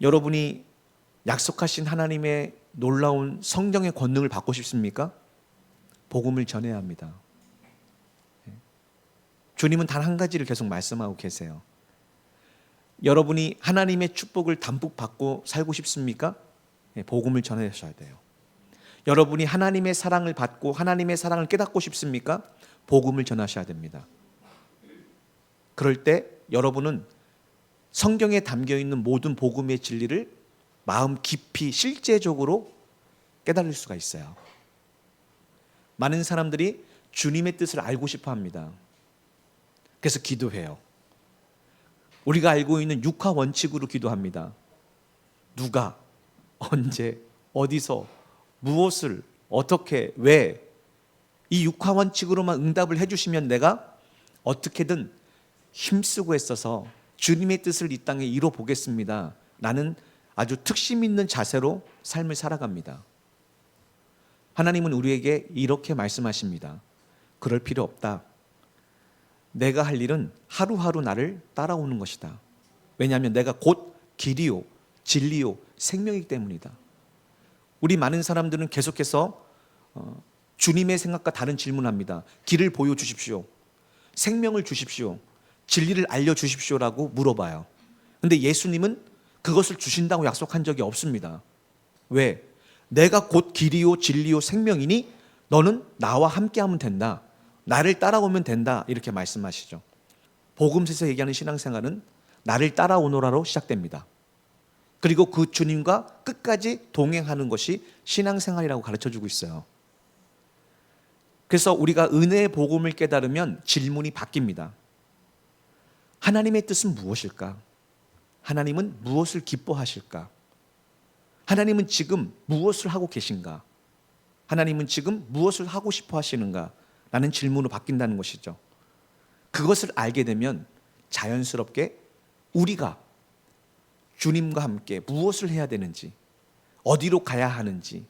여러분이 약속하신 하나님의 놀라운 성령의 권능을 받고 싶습니까? 복음을 전해야 합니다. 주님은 단 한 가지를 계속 말씀하고 계세요. 여러분이 하나님의 축복을 담뿍 받고 살고 싶습니까? 복음을 전하셔야 돼요. 여러분이 하나님의 사랑을 받고 하나님의 사랑을 깨닫고 싶습니까? 복음을 전하셔야 됩니다. 그럴 때 여러분은 성경에 담겨있는 모든 복음의 진리를 마음 깊이 실제적으로 깨달을 수가 있어요. 많은 사람들이 주님의 뜻을 알고 싶어 합니다. 그래서 기도해요. 우리가 알고 있는 육화 원칙으로 기도합니다. 누가, 언제, 어디서, 무엇을, 어떻게, 왜, 이 육화 원칙으로만 응답을 해주시면 내가 어떻게든 힘쓰고 애써서 주님의 뜻을 이 땅에 이뤄 보겠습니다. 나는 아주 특심 있는 자세로 삶을 살아갑니다. 하나님은 우리에게 이렇게 말씀하십니다. 그럴 필요 없다. 내가 할 일은 하루하루 나를 따라오는 것이다. 왜냐하면 내가 곧 길이요, 진리요, 생명이기 때문이다. 우리 많은 사람들은 계속해서 주님의 생각과 다른 질문합니다. 길을 보여주십시오. 생명을 주십시오. 진리를 알려주십시오라고 물어봐요. 그런데 예수님은 그것을 주신다고 약속한 적이 없습니다. 왜? 내가 곧 길이요, 진리요, 생명이니 너는 나와 함께하면 된다. 나를 따라오면 된다. 이렇게 말씀하시죠. 복음서에서 얘기하는 신앙생활은 나를 따라오노라로 시작됩니다. 그리고 그 주님과 끝까지 동행하는 것이 신앙생활이라고 가르쳐주고 있어요. 그래서 우리가 은혜의 복음을 깨달으면 질문이 바뀝니다. 하나님의 뜻은 무엇일까? 하나님은 무엇을 기뻐하실까? 하나님은 지금 무엇을 하고 계신가? 하나님은 지금 무엇을 하고 싶어 하시는가? 라는 질문으로 바뀐다는 것이죠. 그것을 알게 되면 자연스럽게 우리가 주님과 함께 무엇을 해야 되는지, 어디로 가야 하는지,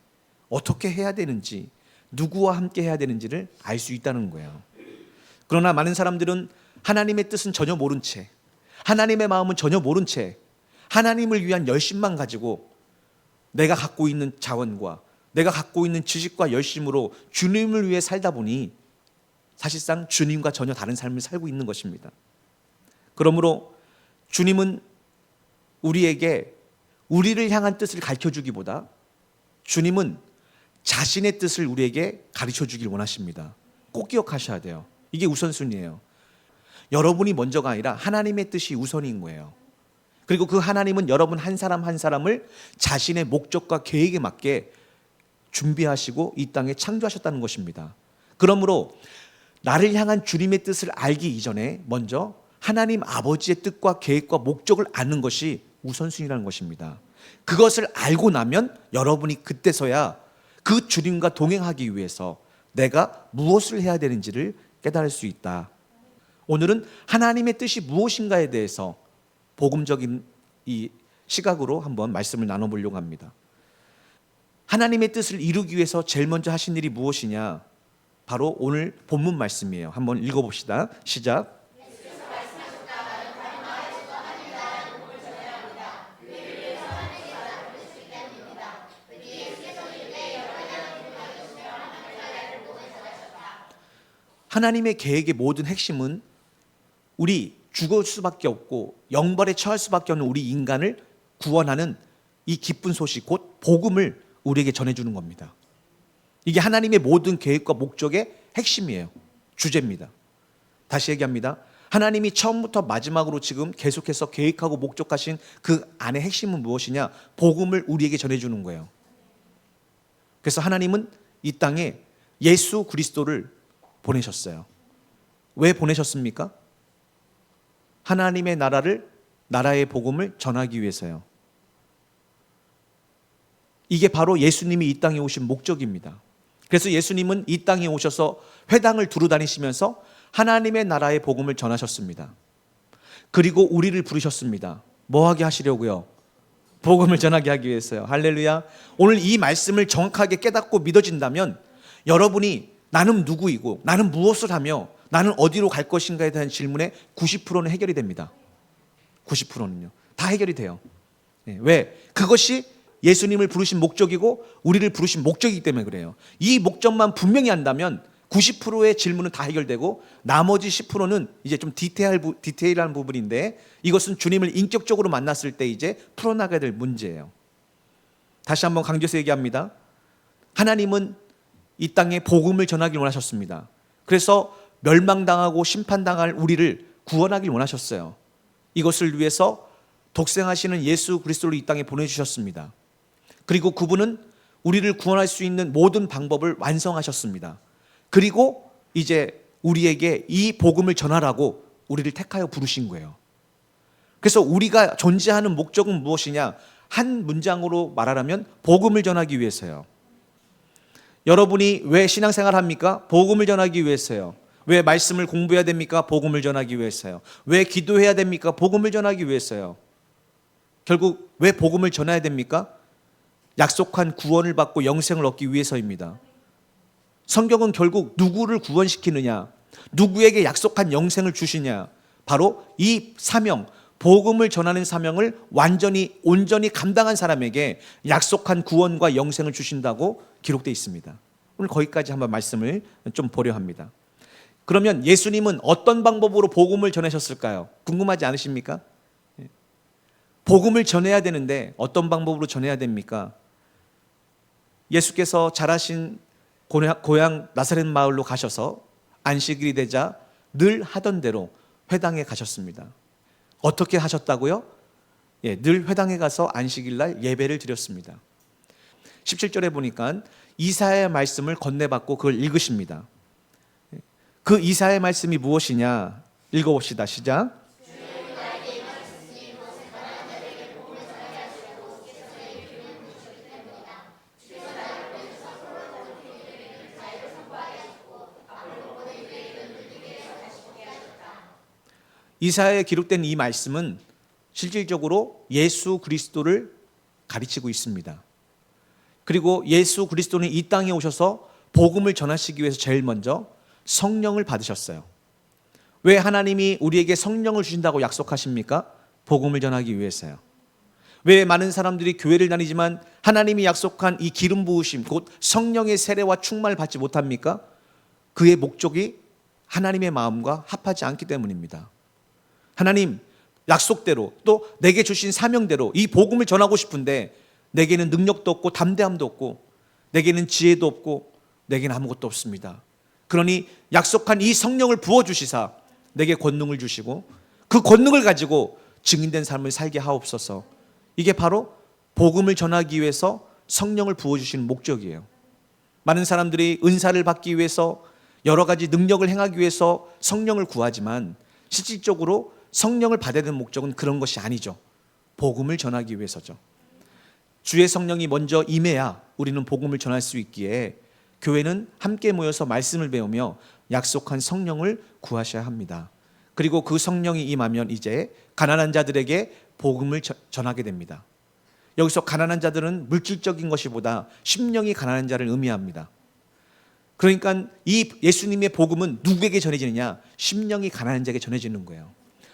어떻게 해야 되는지, 누구와 함께 해야 되는지를 알 수 있다는 거예요. 그러나 많은 사람들은 하나님의 뜻은 전혀 모른 채, 하나님의 마음은 전혀 모른 채 하나님을 위한 열심만 가지고 내가 갖고 있는 자원과 내가 갖고 있는 지식과 열심으로 주님을 위해 살다 보니 사실상 주님과 전혀 다른 삶을 살고 있는 것입니다. 그러므로 주님은 우리에게 우리를 향한 뜻을 가르쳐주기보다 주님은 자신의 뜻을 우리에게 가르쳐주길 원하십니다. 꼭 기억하셔야 돼요. 이게 우선순위예요. 여러분이 먼저가 아니라 하나님의 뜻이 우선인 거예요. 그리고 그 하나님은 여러분 한 사람 한 사람을 자신의 목적과 계획에 맞게 준비하시고 이 땅에 창조하셨다는 것입니다. 그러므로 나를 향한 주님의 뜻을 알기 이전에 먼저 하나님 아버지의 뜻과 계획과 목적을 아는 것이 우선순위라는 것입니다. 그것을 알고 나면 여러분이 그때서야 그 주님과 동행하기 위해서 내가 무엇을 해야 되는지를 깨달을 수 있다. 오늘은 하나님의 뜻이 무엇인가에 대해서 복음적인 이 시각으로 한번 말씀을 나눠보려고 합니다. 하나님의 뜻을 이루기 위해서 제일 먼저 하신 일이 무엇이냐? 바로 오늘 본문 말씀이에요. 한번 읽어봅시다. 시작. 하나님의 계획의 모든 핵심은 우리 죽을 수밖에 없고 영벌에 처할 수밖에 없는 우리 인간을 구원하는 이 기쁜 소식, 곧 복음을 우리에게 전해주는 겁니다. 이게 하나님의 모든 계획과 목적의 핵심이에요. 주제입니다. 다시 얘기합니다. 하나님이 처음부터 마지막으로 지금 계속해서 계획하고 목적하신 그 안의 핵심은 무엇이냐? 복음을 우리에게 전해주는 거예요. 그래서 하나님은 이 땅에 예수 그리스도를 보내셨어요. 왜 보내셨습니까? 하나님의 나라의 복음을 전하기 위해서요. 이게 바로 예수님이 이 땅에 오신 목적입니다. 그래서 예수님은 이 땅에 오셔서 회당을 두루 다니시면서 하나님의 나라의 복음을 전하셨습니다. 그리고 우리를 부르셨습니다. 뭐 하게 하시려고요? 복음을 전하게 하기 위해서요. 할렐루야. 오늘 이 말씀을 정확하게 깨닫고 믿어진다면 여러분이 나는 누구이고 나는 무엇을 하며 나는 어디로 갈 것인가에 대한 질문의 90%는 해결이 됩니다. 90%는요. 다 해결이 돼요. 왜? 그것이 예수님을 부르신 목적이고 우리를 부르신 목적이기 때문에 그래요. 이 목적만 분명히 한다면 90%의 질문은 다 해결되고 나머지 10%는 이제 좀 디테일한 부분인데 이것은 주님을 인격적으로 만났을 때 이제 풀어나가야 될 문제예요. 다시 한번 강조해서 얘기합니다. 하나님은 이 땅에 복음을 전하길 원하셨습니다. 그래서 멸망당하고 심판당할 우리를 구원하길 원하셨어요. 이것을 위해서 독생하시는 예수 그리스도를 이 땅에 보내주셨습니다. 그리고 그분은 우리를 구원할 수 있는 모든 방법을 완성하셨습니다. 그리고 이제 우리에게 이 복음을 전하라고 우리를 택하여 부르신 거예요. 그래서 우리가 존재하는 목적은 무엇이냐? 한 문장으로 말하라면 복음을 전하기 위해서요. 여러분이 왜 신앙생활 합니까? 복음을 전하기 위해서요. 왜 말씀을 공부해야 됩니까? 복음을 전하기 위해서요. 왜 기도해야 됩니까? 복음을 전하기 위해서요. 결국 왜 복음을 전해야 됩니까? 약속한 구원을 받고 영생을 얻기 위해서입니다. 성경은 결국 누구를 구원시키느냐, 누구에게 약속한 영생을 주시냐, 바로 이 사명, 복음을 전하는 사명을 완전히 온전히 감당한 사람에게 약속한 구원과 영생을 주신다고 기록되어 있습니다. 오늘 거기까지 한번 말씀을 좀 보려 합니다. 그러면 예수님은 어떤 방법으로 복음을 전하셨을까요? 궁금하지 않으십니까? 복음을 전해야 되는데 어떤 방법으로 전해야 됩니까? 예수께서 자라신 고향 나사렛 마을로 가셔서 안식일이 되자 늘 하던 대로 회당에 가셨습니다. 어떻게 하셨다고요? 늘 회당에 가서 안식일 날 예배를 드렸습니다. 17절에 보니까 이사야의 말씀을 건네받고 그걸 읽으십니다. 그 이사야의 말씀이 무엇이냐? 읽어봅시다. 시작. 이사야에 기록된 이 말씀은 실질적으로 예수 그리스도를 가르치고 있습니다. 그리고 예수 그리스도는 이 땅에 오셔서 복음을 전하시기 위해서 제일 먼저 성령을 받으셨어요. 왜 하나님이 우리에게 성령을 주신다고 약속하십니까? 복음을 전하기 위해서요. 왜 많은 사람들이 교회를 다니지만 하나님이 약속한 이 기름 부으심, 곧 성령의 세례와 충만을 받지 못합니까? 그의 목적이 하나님의 마음과 합하지 않기 때문입니다. 하나님 약속대로 또 내게 주신 사명대로 이 복음을 전하고 싶은데 내게는 능력도 없고 담대함도 없고 내게는 지혜도 없고 내게는 아무것도 없습니다. 그러니 약속한 이 성령을 부어주시사 내게 권능을 주시고 그 권능을 가지고 증인된 삶을 살게 하옵소서. 이게 바로 복음을 전하기 위해서 성령을 부어주시는 목적이에요. 많은 사람들이 은사를 받기 위해서 여러 가지 능력을 행하기 위해서 성령을 구하지만 실질적으로 성령을 받아야 되는 목적은 그런 것이 아니죠. 복음을 전하기 위해서죠. 주의 성령이 먼저 임해야 우리는 복음을 전할 수 있기에 교회는 함께 모여서 말씀을 배우며 약속한 성령을 구하셔야 합니다. 그리고 그 성령이 임하면 이제 가난한 자들에게 복음을 전하게 됩니다. 여기서 가난한 자들은 물질적인 것이보다 심령이 가난한 자를 의미합니다. 그러니까 이 예수님의 복음은 누구에게 전해지느냐? 심령이 가난한 자에게 전해지는 거예요.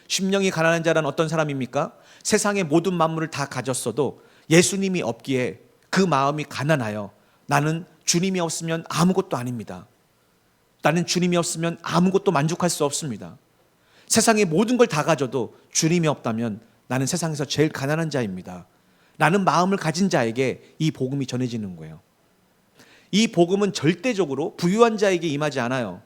심령이 가난한 자란 어떤 사람입니까? 세상의 모든 만물을 다 가졌어도 예수님이 없기에 그 마음이 가난하여 나는 주님이 없으면 아무것도 아닙니다. 나는 주님이 없으면 아무것도 만족할 수 없습니다. 세상의 모든 걸 다 가져도 주님이 없다면 나는 세상에서 제일 가난한 자입니다. 라는 마음을 가진 자에게 이 복음이 전해지는 거예요. 이 복음은 절대적으로 부유한 자에게 임하지 않아요.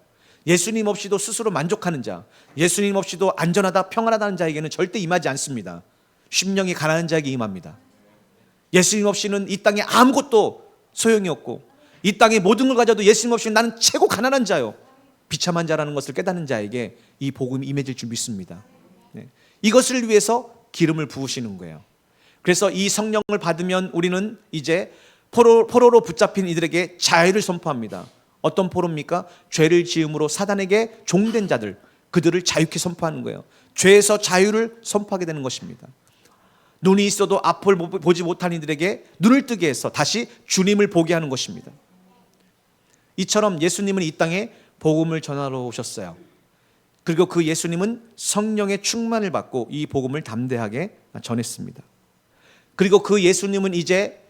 예수님 없이도 스스로 만족하는 자, 예수님 없이도 안전하다 평안하다는 자에게는 절대 임하지 않습니다. 심령이 가난한 자에게 임합니다. 예수님 없이는 이 땅에 아무것도 소용이 없고 이 땅에 모든 걸 가져도 예수님 없이는 나는 최고 가난한 자요, 비참한 자라는 것을 깨닫는 자에게 이 복음이 임해질 줄 믿습니다. 이것을 위해서 기름을 부으시는 거예요. 그래서 이 성령을 받으면 우리는 이제 포로로 붙잡힌 이들에게 자유를 선포합니다. 어떤 포로입니까? 죄를 지음으로 사단에게 종된 자들, 그들을 자유케 선포하는 거예요. 죄에서 자유를 선포하게 되는 것입니다. 눈이 있어도 앞을 보지 못한 이들에게 눈을 뜨게 해서 다시 주님을 보게 하는 것입니다. 이처럼 예수님은 이 땅에 복음을 전하러 오셨어요. 그리고 그 예수님은 성령의 충만을 받고 이 복음을 담대하게 전했습니다. 그리고 그 예수님은 이제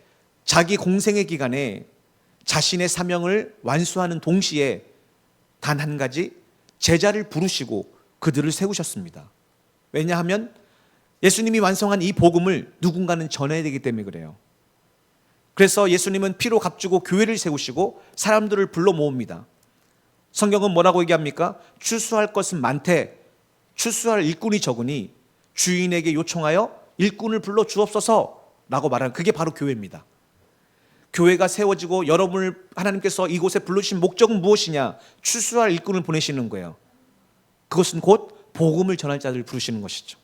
자기 공생의 기간에 자신의 사명을 완수하는 동시에 단 한 가지 제자를 부르시고 그들을 세우셨습니다. 왜냐하면 예수님이 완성한 이 복음을 누군가는 전해야 되기 때문에 그래요. 그래서 예수님은 피로 값주고 교회를 세우시고 사람들을 불러 모읍니다. 성경은 뭐라고 얘기합니까? 추수할 것은 많되 추수할 일꾼이 적으니 주인에게 요청하여 일꾼을 불러 주옵소서 라고 말하는, 그게 바로 교회입니다. 교회가 세워지고 여러분을 하나님께서 이곳에 불러주신 목적은 무엇이냐? 추수할 일꾼을 보내시는 거예요. 그것은 곧 복음을 전할 자들을 부르시는 것이죠.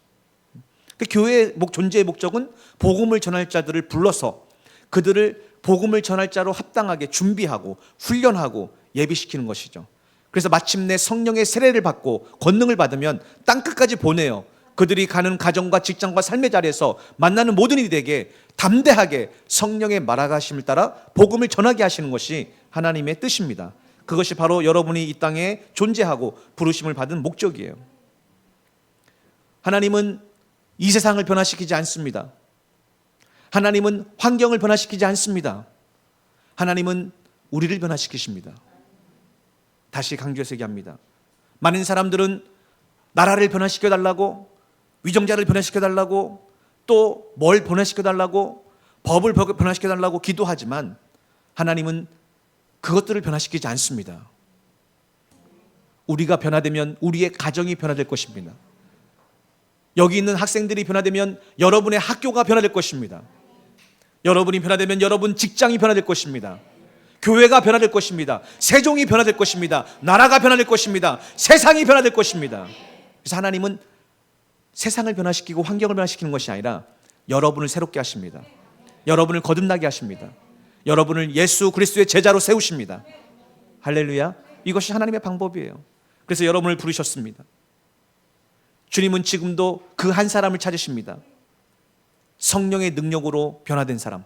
교회의 존재의 목적은 복음을 전할 자들을 불러서 그들을 복음을 전할 자로 합당하게 준비하고 훈련하고 예비시키는 것이죠. 그래서 마침내 성령의 세례를 받고 권능을 받으면 땅끝까지 보내요. 그들이 가는 가정과 직장과 삶의 자리에서 만나는 모든 이들에게 담대하게 성령의 말하심을 따라 복음을 전하게 하시는 것이 하나님의 뜻입니다. 그것이 바로 여러분이 이 땅에 존재하고 부르심을 받은 목적이에요. 하나님은 이 세상을 변화시키지 않습니다. 하나님은 환경을 변화시키지 않습니다. 하나님은 우리를 변화시키십니다. 다시 강조해서 얘기합니다. 많은 사람들은 나라를 변화시켜달라고, 위정자를 변화시켜달라고, 또 뭘 변화시켜달라고, 법을 변화시켜달라고 기도하지만 하나님은 그것들을 변화시키지 않습니다. 우리가 변화되면 우리의 가정이 변화될 것입니다. 여기 있는 학생들이 변화되면 여러분의 학교가 변화될 것입니다. 여러분이 변화되면 여러분 직장이 변화될 것입니다. 교회가 변화될 것입니다. 세종이 변화될 것입니다. 나라가 변화될 것입니다. 세상이 변화될 것입니다. 그래서 하나님은 세상을 변화시키고 환경을 변화시키는 것이 아니라 여러분을 새롭게 하십니다. 여러분을 거듭나게 하십니다. 여러분을 예수 그리스도의 제자로 세우십니다. 할렐루야. 이것이 하나님의 방법이에요. 그래서 여러분을 부르셨습니다. 주님은 지금도 그 한 사람을 찾으십니다. 성령의 능력으로 변화된 사람,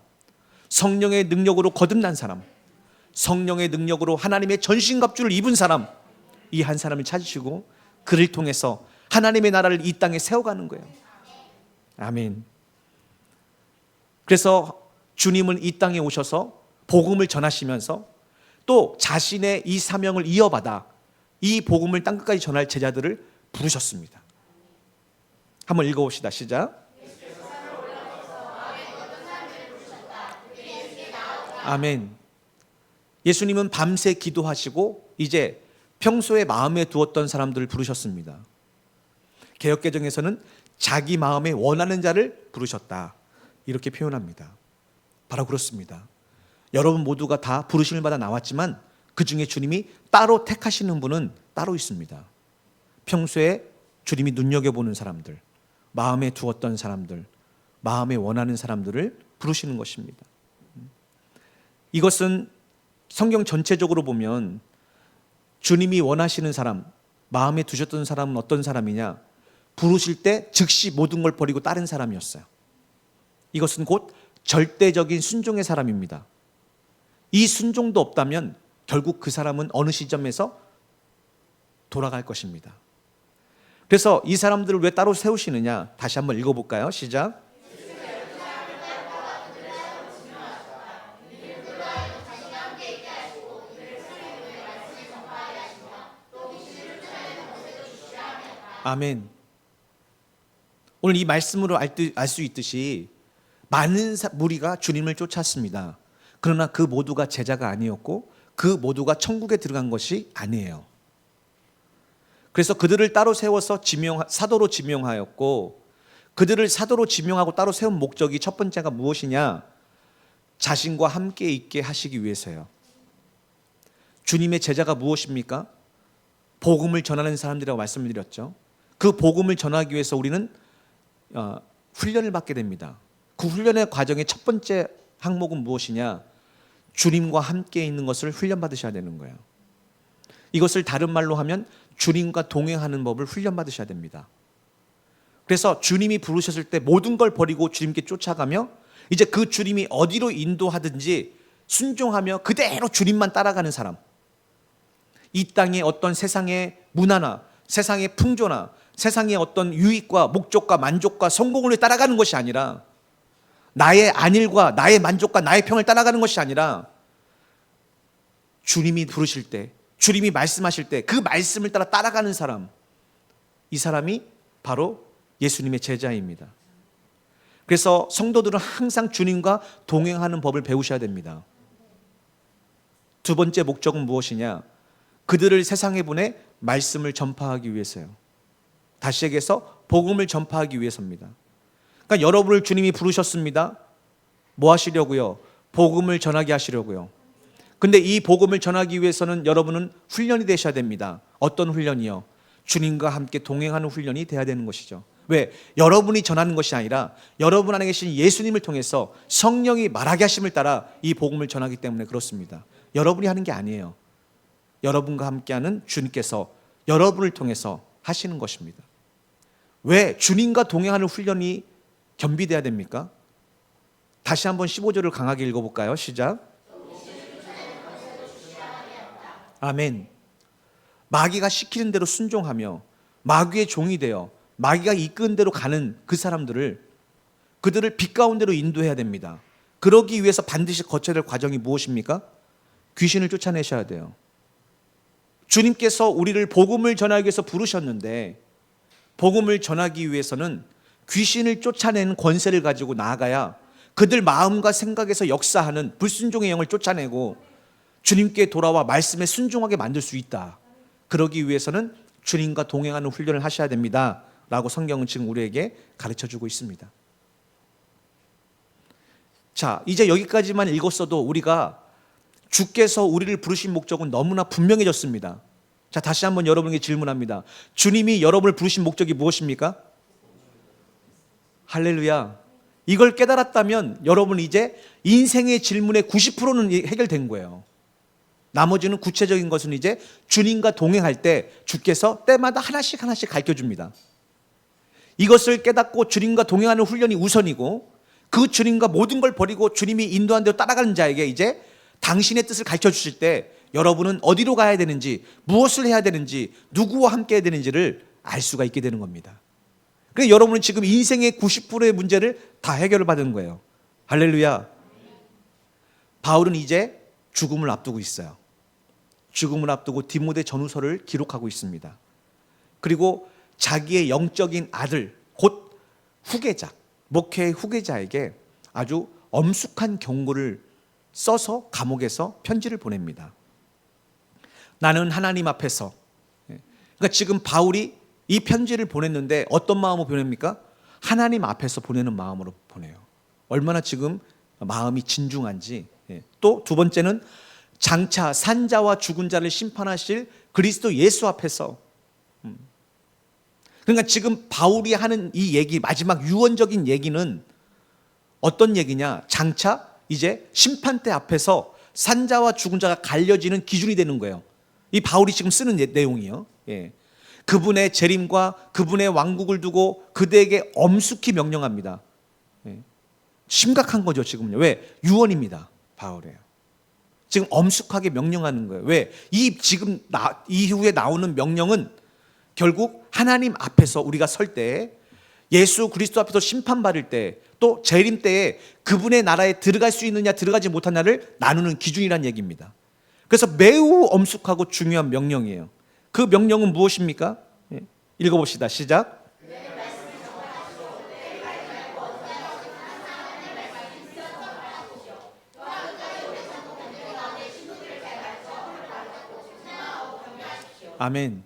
성령의 능력으로 거듭난 사람, 성령의 능력으로 하나님의 전신갑주를 입은 사람, 이 한 사람을 찾으시고 그를 통해서 하나님의 나라를 이 땅에 세워가는 거예요. 아멘. 그래서 주님은 이 땅에 오셔서 복음을 전하시면서 또 자신의 이 사명을 이어받아 이 복음을 땅끝까지 전할 제자들을 부르셨습니다. 한번 읽어봅시다. 시작. 아멘. 예수님은 밤새 기도하시고 이제 평소에 마음에 두었던 사람들을 부르셨습니다. 개역개정에서는 자기 마음에 원하는 자를 부르셨다, 이렇게 표현합니다. 바로 그렇습니다. 여러분 모두가 다 부르심을 받아 나왔지만 그 중에 주님이 따로 택하시는 분은 따로 있습니다. 평소에 주님이 눈여겨보는 사람들, 마음에 두었던 사람들, 마음에 원하는 사람들을 부르시는 것입니다. 이것은 성경 전체적으로 보면 주님이 원하시는 사람, 마음에 두셨던 사람은 어떤 사람이냐? 부르실 때 즉시 모든 걸 버리고 따른 사람이었어요. 이것은 곧 절대적인 순종의 사람입니다. 이 순종도 없다면 결국 그 사람은 어느 시점에서 돌아갈 것입니다. 그래서 이 사람들을 왜 따로 세우시느냐? 다시 한번 읽어볼까요? 시작. 아멘. 오늘 이 말씀으로 알 수 있듯이 많은 무리가 주님을 쫓았습니다. 그러나 그 모두가 제자가 아니었고 그 모두가 천국에 들어간 것이 아니에요. 그래서 그들을 따로 세워서 사도로 지명하였고, 그들을 사도로 지명하고 따로 세운 목적이 첫 번째가 무엇이냐? 자신과 함께 있게 하시기 위해서요. 주님의 제자가 무엇입니까? 복음을 전하는 사람들이라고 말씀드렸죠. 그 복음을 전하기 위해서 우리는 훈련을 받게 됩니다. 그 훈련의 과정의 첫 번째 항목은 무엇이냐? 주님과 함께 있는 것을 훈련받으셔야 되는 거예요. 이것을 다른 말로 하면 주님과 동행하는 법을 훈련받으셔야 됩니다. 그래서 주님이 부르셨을 때 모든 걸 버리고 주님께 쫓아가며 이제 그 주님이 어디로 인도하든지 순종하며 그대로 주님만 따라가는 사람, 이 땅의 어떤 세상의 문화나 세상의 풍조나 세상의 어떤 유익과 목적과 만족과 성공을 따라가는 것이 아니라 나의 안일과 나의 만족과 나의 평을 따라가는 것이 아니라 주님이 부르실 때, 주님이 말씀하실 때 그 말씀을 따라 따라가는 사람, 이 사람이 바로 예수님의 제자입니다. 그래서 성도들은 항상 주님과 동행하는 법을 배우셔야 됩니다. 두 번째 목적은 무엇이냐? 그들을 세상에 보내 말씀을 전파하기 위해서요. 다시 얘기해서 복음을 전파하기 위해서입니다. 그러니까 여러분을 주님이 부르셨습니다. 뭐 하시려고요? 복음을 전하게 하시려고요. 근데 이 복음을 전하기 위해서는 여러분은 훈련이 되셔야 됩니다. 어떤 훈련이요? 주님과 함께 동행하는 훈련이 돼야 되는 것이죠. 왜? 여러분이 전하는 것이 아니라 여러분 안에 계신 예수님을 통해서 성령이 말하게 하심을 따라 이 복음을 전하기 때문에 그렇습니다. 여러분이 하는 게 아니에요. 여러분과 함께하는 주님께서 여러분을 통해서 하시는 것입니다. 왜 주님과 동행하는 훈련이 겸비돼야 됩니까? 다시 한번 15절을 강하게 읽어볼까요? 시작. 아멘. 마귀가 시키는 대로 순종하며 마귀의 종이 되어 마귀가 이끄는 대로 가는 그 사람들을, 그들을 빛 가운데로 인도해야 됩니다. 그러기 위해서 반드시 거쳐야 될 과정이 무엇입니까? 귀신을 쫓아내셔야 돼요. 주님께서 우리를 복음을 전하기 위해서 부르셨는데, 복음을 전하기 위해서는 귀신을 쫓아내는 권세를 가지고 나아가야 그들 마음과 생각에서 역사하는 불순종의 영을 쫓아내고 주님께 돌아와 말씀에 순종하게 만들 수 있다. 그러기 위해서는 주님과 동행하는 훈련을 하셔야 됩니다 라고 성경은 지금 우리에게 가르쳐주고 있습니다. 자, 이제 여기까지만 읽었어도 우리가 주께서 우리를 부르신 목적은 너무나 분명해졌습니다. 자, 다시 한번 여러분에게 질문합니다. 주님이 여러분을 부르신 목적이 무엇입니까? 할렐루야. 이걸 깨달았다면 여러분 이제 인생의 질문의 90%는 해결된 거예요. 나머지는 구체적인 것은 이제 주님과 동행할 때 주께서 때마다 하나씩 가르쳐줍니다. 이것을 깨닫고 주님과 동행하는 훈련이 우선이고, 그 주님과 모든 걸 버리고 주님이 인도한 대로 따라가는 자에게 이제 당신의 뜻을 가르쳐 주실 때 여러분은 어디로 가야 되는지, 무엇을 해야 되는지, 누구와 함께 해야 되는지를 알 수가 있게 되는 겁니다. 그래서 여러분은 지금 인생의 90%의 문제를 다 해결을 받은 거예요. 할렐루야. 바울은 이제 죽음을 앞두고 있어요. 죽음을 앞두고 디모데 전후서를 기록하고 있습니다. 그리고 자기의 영적인 아들, 곧 후계자, 목회의 후계자에게 아주 엄숙한 경고를 써서 감옥에서 편지를 보냅니다. 나는 하나님 앞에서, 그러니까 지금 바울이 이 편지를 보냈는데 어떤 마음으로 보냅니까? 하나님 앞에서 보내는 마음으로 보내요. 얼마나 지금 마음이 진중한지. 또 두 번째는 장차 산자와 죽은 자를 심판하실 그리스도 예수 앞에서. 그러니까 지금 바울이 하는 이 얘기, 마지막 유언적인 얘기는 어떤 얘기냐? 장차 이제 심판대 앞에서 산자와 죽은 자가 갈려지는 기준이 되는 거예요. 이 바울이 지금 쓰는 내용이요. 그분의 재림과 그분의 왕국을 두고 그대에게 엄숙히 명령합니다. 심각한 거죠, 지금요. 왜? 유언입니다. 바울이에요. 지금 엄숙하게 명령하는 거예요. 왜? 지금 이후에 나오는 명령은 결국 하나님 앞에서 우리가 설 때, 예수 그리스도 앞에서 심판받을 때, 또 재림 때에 그분의 나라에 들어갈 수 있느냐 들어가지 못하느냐를 나누는 기준이란 얘기입니다. 그래서 매우 엄숙하고 중요한 명령이에요. 그 명령은 무엇입니까? 읽어봅시다. 시작. 아멘.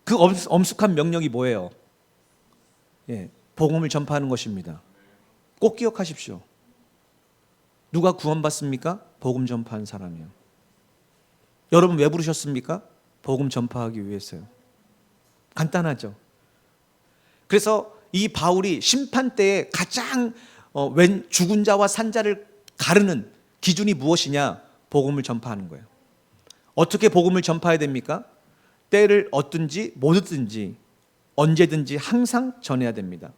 그 엄숙한 명령이 뭐예요? 복음을 전파하는 것입니다. 꼭 기억하십시오. 누가 구원받습니까? 복음 전파하는 사람이요. 여러분 왜 부르셨습니까? 복음 전파하기 위해서요. 간단하죠. 그래서 이 바울이 심판 때에 가장 죽은 자와 산 자를 가르는 기준이 무엇이냐? 복음을 전파하는 거예요. 어떻게 복음을 전파해야 됩니까? 때를 얻든지 못 얻든지 언제든지 항상 전해야 됩니다.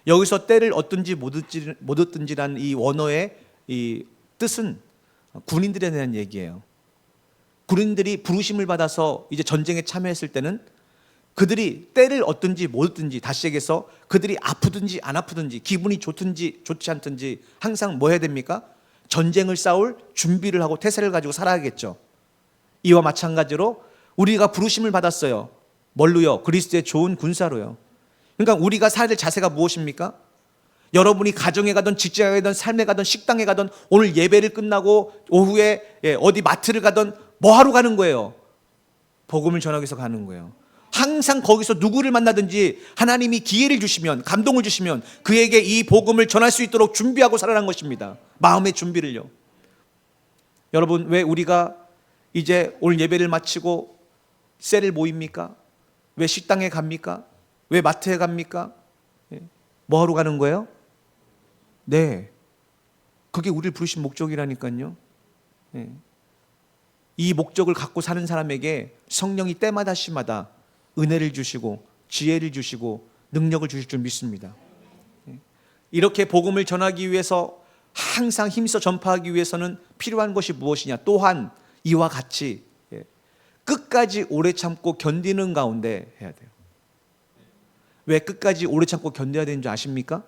여기서 때를 얻든지 못 얻든지라는 이 원어의 이 뜻은 군인들에 대한 얘기예요. 군인들이 부르심을 받아서 이제 전쟁에 참여했을 때는 그들이 때를 얻든지 못 얻든지, 다시 얘기해서 그들이 아프든지 안 아프든지, 기분이 좋든지 좋지 않든지 항상 뭐 해야 됩니까? 전쟁을 싸울 준비를 하고 태세를 가지고 살아야겠죠. 이와 마찬가지로 우리가 부르심을 받았어요. 뭘로요? 그리스도의 좋은 군사로요. 그러니까 우리가 살아야 될 자세가 무엇입니까? 여러분이 가정에 가든 직장에 가든 삶에 가든 식당에 가든 오늘 예배를 끝나고 오후에 어디 마트를 가든 뭐 하러 가는 거예요? 복음을 전하기 위해서 가는 거예요. 항상 거기서 누구를 만나든지 하나님이 기회를 주시면, 감동을 주시면 그에게 이 복음을 전할 수 있도록 준비하고 살아가는 것입니다. 마음의 준비를요. 여러분, 왜 우리가 이제 오늘 예배를 마치고 셀을 모입니까? 왜 식당에 갑니까? 왜 마트에 갑니까? 뭐 하러 가는 거예요? 네, 그게 우리를 부르신 목적이라니까요. 이 목적을 갖고 사는 사람에게 성령이 때마다 시마다 은혜를 주시고 지혜를 주시고 능력을 주실 줄 믿습니다. 이렇게 복음을 전하기 위해서 항상 힘써 전파하기 위해서는 필요한 것이 무엇이냐? 또한 이와 같이 끝까지 오래 참고 견디는 가운데 해야 돼요. 왜 끝까지 오래 참고 견뎌야 되는 줄 아십니까?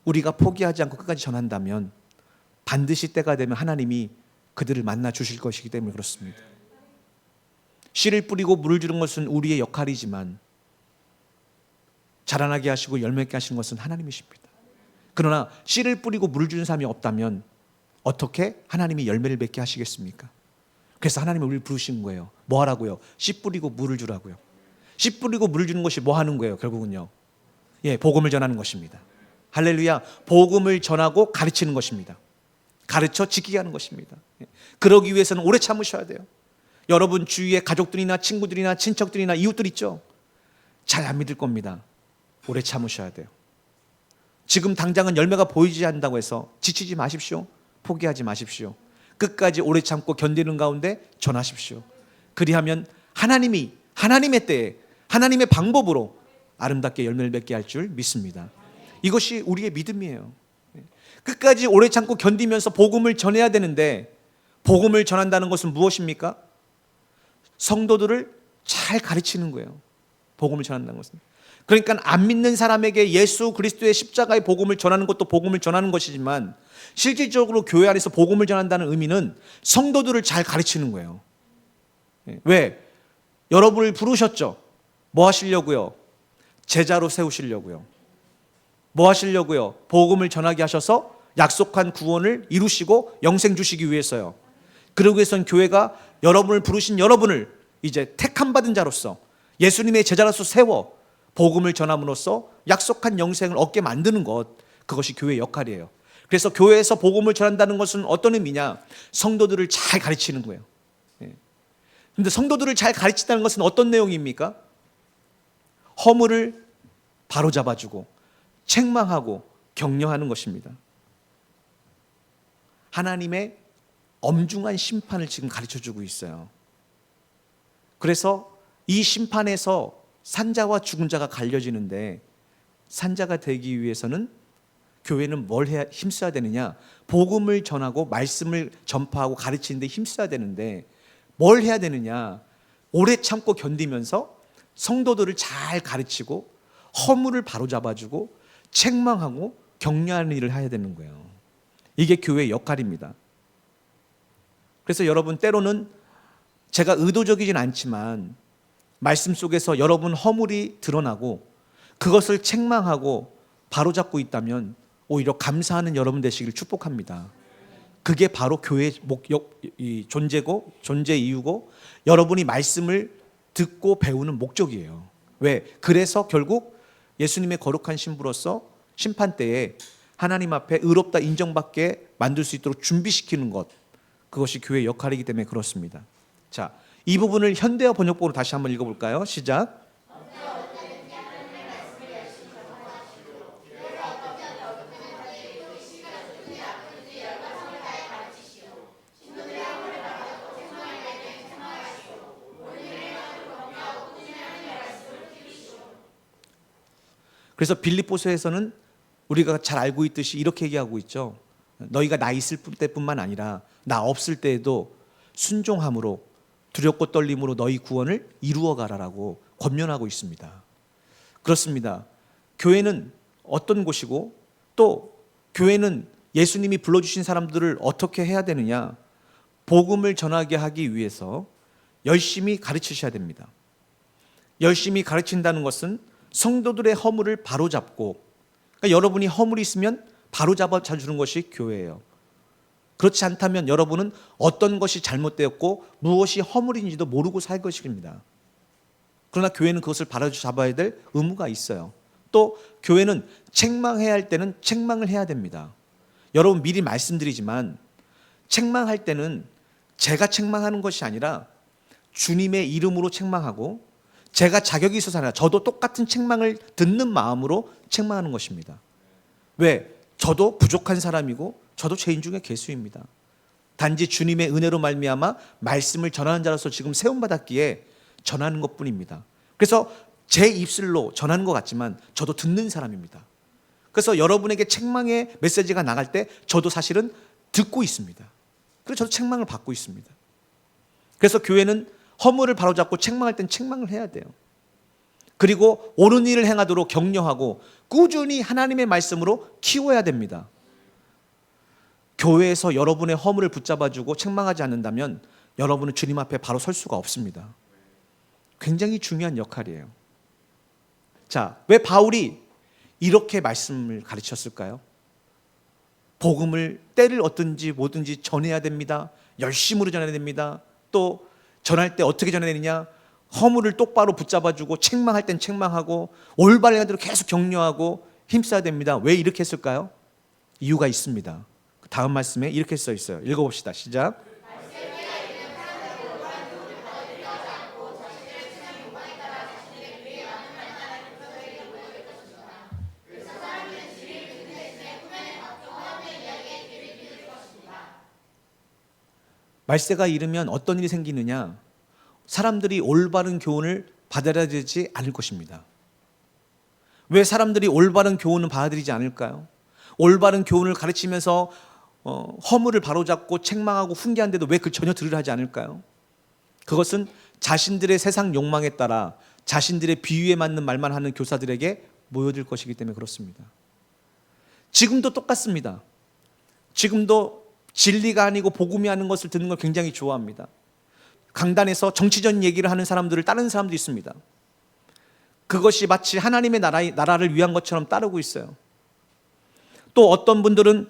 우리가 포기하지 않고 끝까지 전한다면 반드시 때가 되면 하나님이 그들을 만나 주실 것이기 때문에 그렇습니다. 씨를 뿌리고 물을 주는 것은 우리의 역할이지만 자라나게 하시고 열매있게 하시는 것은 하나님이십니다. 그러나 씨를 뿌리고 물을 주는 사람이 없다면 어떻게 하나님이 열매를 맺게 하시겠습니까? 그래서 하나님이 우리를 부르신 거예요. 뭐 하라고요? 씨 뿌리고 물을 주라고요. 씨 뿌리고 물을 주는 것이 뭐 하는 거예요? 결국은요, 복음을 전하는 것입니다. 할렐루야. 복음을 전하고 가르치는 것입니다. 가르쳐 지키게 하는 것입니다. 그러기 위해서는 오래 참으셔야 돼요. 여러분 주위에 가족들이나 친구들이나 친척들이나 이웃들 있죠? 잘 안 믿을 겁니다. 오래 참으셔야 돼요. 지금 당장은 열매가 보이지 않는다고 해서 지치지 마십시오. 포기하지 마십시오. 끝까지 오래 참고 견디는 가운데 전하십시오. 그리하면 하나님이 하나님의 때에 하나님의 방법으로 아름답게 열매를 맺게 할 줄 믿습니다. 이것이 우리의 믿음이에요. 끝까지 오래 참고 견디면서 복음을 전해야 되는데, 복음을 전한다는 것은 무엇입니까? 성도들을 잘 가르치는 거예요. 복음을 전한다는 것은. 그러니까 안 믿는 사람에게 예수 그리스도의 십자가의 복음을 전하는 것도 복음을 전하는 것이지만, 실질적으로 교회 안에서 복음을 전한다는 의미는 성도들을 잘 가르치는 거예요. 왜? 여러분을 부르셨죠? 뭐 하시려고요? 제자로 세우시려고요. 뭐 하시려고요? 복음을 전하게 하셔서 약속한 구원을 이루시고 영생 주시기 위해서요. 그러기 위해서는 교회가 여러분을 부르신 여러분을 이제 택함 받은 자로서 예수님의 제자로서 세워 복음을 전함으로써 약속한 영생을 얻게 만드는 것, 그것이 교회의 역할이에요. 그래서 교회에서 복음을 전한다는 것은 어떤 의미냐? 성도들을 잘 가르치는 거예요. 그런데 성도들을 잘 가르친다는 것은 어떤 내용입니까? 허물을 바로잡아주고 책망하고 격려하는 것입니다. 하나님의 엄중한 심판을 지금 가르쳐주고 있어요. 그래서 이 심판에서 산자와 죽은 자가 갈려지는데, 산자가 되기 위해서는 교회는 뭘 해야 힘써야 되느냐? 복음을 전하고 말씀을 전파하고 가르치는 데 힘써야 되는데 뭘 해야 되느냐? 오래 참고 견디면서 성도들을 잘 가르치고 허물을 바로잡아주고 책망하고 격려하는 일을 해야 되는 거예요. 이게 교회의 역할입니다. 그래서 여러분, 때로는 제가 의도적이진 않지만 말씀 속에서 여러분 허물이 드러나고 그것을 책망하고 바로잡고 있다면 오히려 감사하는 여러분 되시기를 축복합니다. 그게 바로 교회의 존재고, 존재 이유고, 여러분이 말씀을 듣고 배우는 목적이에요. 왜? 그래서 결국 예수님의 거룩한 신부로서 심판 때에 하나님 앞에 의롭다 인정받게 만들 수 있도록 준비시키는 것, 그것이 교회의 역할이기 때문에 그렇습니다. 자, 이 부분을 현대어 번역본으로 다시 한번 읽어볼까요? 시작. 그래서 빌립보서에서는 우리가 잘 알고 있듯이 이렇게 얘기하고 있죠. 너희가 나 있을 때뿐만 아니라 나 없을 때에도 순종함으로 두렵고 떨림으로 너희 구원을 이루어 가라라고 권면하고 있습니다. 그렇습니다. 교회는 어떤 곳이고 또 교회는 예수님이 불러주신 사람들을 어떻게 해야 되느냐? 복음을 전하게 하기 위해서 열심히 가르치셔야 됩니다. 열심히 가르친다는 것은 성도들의 허물을 바로잡고, 그러니까 여러분이 허물이 있으면 바로잡아 주는 것이 교회예요. 그렇지 않다면 여러분은 어떤 것이 잘못되었고 무엇이 허물인지도 모르고 살 것입니다. 그러나 교회는 그것을 바로잡아야 될 의무가 있어요. 또 교회는 책망해야 할 때는 책망을 해야 됩니다. 여러분 미리 말씀드리지만 책망할 때는 제가 책망하는 것이 아니라 주님의 이름으로 책망하고 제가 자격이 있어서 아니라 저도 똑같은 책망을 듣는 마음으로 책망하는 것입니다. 왜? 저도 부족한 사람이고 저도 죄인 중에 괴수입니다. 단지 주님의 은혜로 말미암아 말씀을 전하는 자로서 지금 세움받았기에 전하는 것뿐입니다. 그래서 제 입술로 전하는 것 같지만 저도 듣는 사람입니다. 그래서 여러분에게 책망의 메시지가 나갈 때 저도 사실은 듣고 있습니다. 그래서 저도 책망을 받고 있습니다. 그래서 교회는 허물을 바로잡고 책망할 땐 책망을 해야 돼요. 그리고 옳은 일을 행하도록 격려하고 꾸준히 하나님의 말씀으로 키워야 됩니다. 교회에서 여러분의 허물을 붙잡아주고 책망하지 않는다면 여러분은 주님 앞에 바로 설 수가 없습니다. 굉장히 중요한 역할이에요. 자, 왜 바울이 이렇게 말씀을 가르쳤을까요? 복음을 때를 얻든지 뭐든지 전해야 됩니다. 열심으로 전해야 됩니다. 또 전할 때 어떻게 전해야 되느냐? 허물을 똑바로 붙잡아주고 책망할 땐 책망하고 올바른 대로 계속 격려하고 힘써야 됩니다. 왜 이렇게 했을까요? 이유가 있습니다. 다음 말씀에 이렇게 써 있어요. 읽어봅시다. 시작. 말세가 이르면 어떤 일이 생기느냐? 사람들이 올바른 교훈을 받아들이지 않을 것입니다. 왜 사람들이 올바른 교훈을 받아들이지 않을까요? 올바른 교훈을 가르치면서 허물을 바로잡고 책망하고 훈계하는데도 왜 그 전혀 들으려 하지 않을까요? 그것은 자신들의 세상 욕망에 따라 자신들의 비유에 맞는 말만 하는 교사들에게 모여들 것이기 때문에 그렇습니다. 지금도 똑같습니다. 지금도 진리가 아니고 복음이 하는 것을 듣는 걸 굉장히 좋아합니다. 강단에서 정치적인 얘기를 하는 사람들을 따르는 사람도 있습니다. 그것이 마치 하나님의 나라를 위한 것처럼 따르고 있어요. 또 어떤 분들은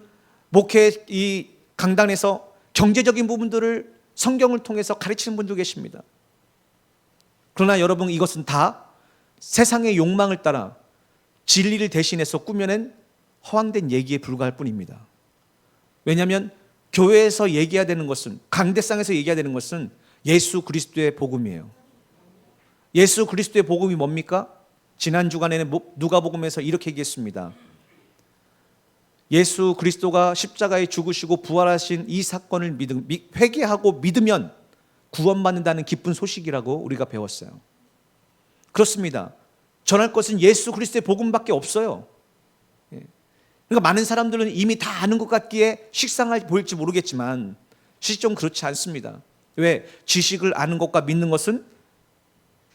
목회 이 강단에서 경제적인 부분들을 성경을 통해서 가르치는 분도 계십니다. 그러나 여러분, 이것은 다 세상의 욕망을 따라 진리를 대신해서 꾸며낸 허황된 얘기에 불과할 뿐입니다. 왜냐하면 교회에서 얘기해야 되는 것은, 강대상에서 얘기해야 되는 것은 예수 그리스도의 복음이에요. 예수 그리스도의 복음이 뭡니까? 지난 주간에는 누가복음에서 이렇게 얘기했습니다. 예수 그리스도가 십자가에 죽으시고 부활하신 이 사건을 회개하고 믿으면 구원받는다는 기쁜 소식이라고 우리가 배웠어요. 그렇습니다. 전할 것은 예수 그리스도의 복음밖에 없어요. 그러니까 많은 사람들은 이미 다 아는 것 같기에 식상해 보일지 모르겠지만 실제로 그렇지 않습니다. 왜? 지식을 아는 것과 믿는 것은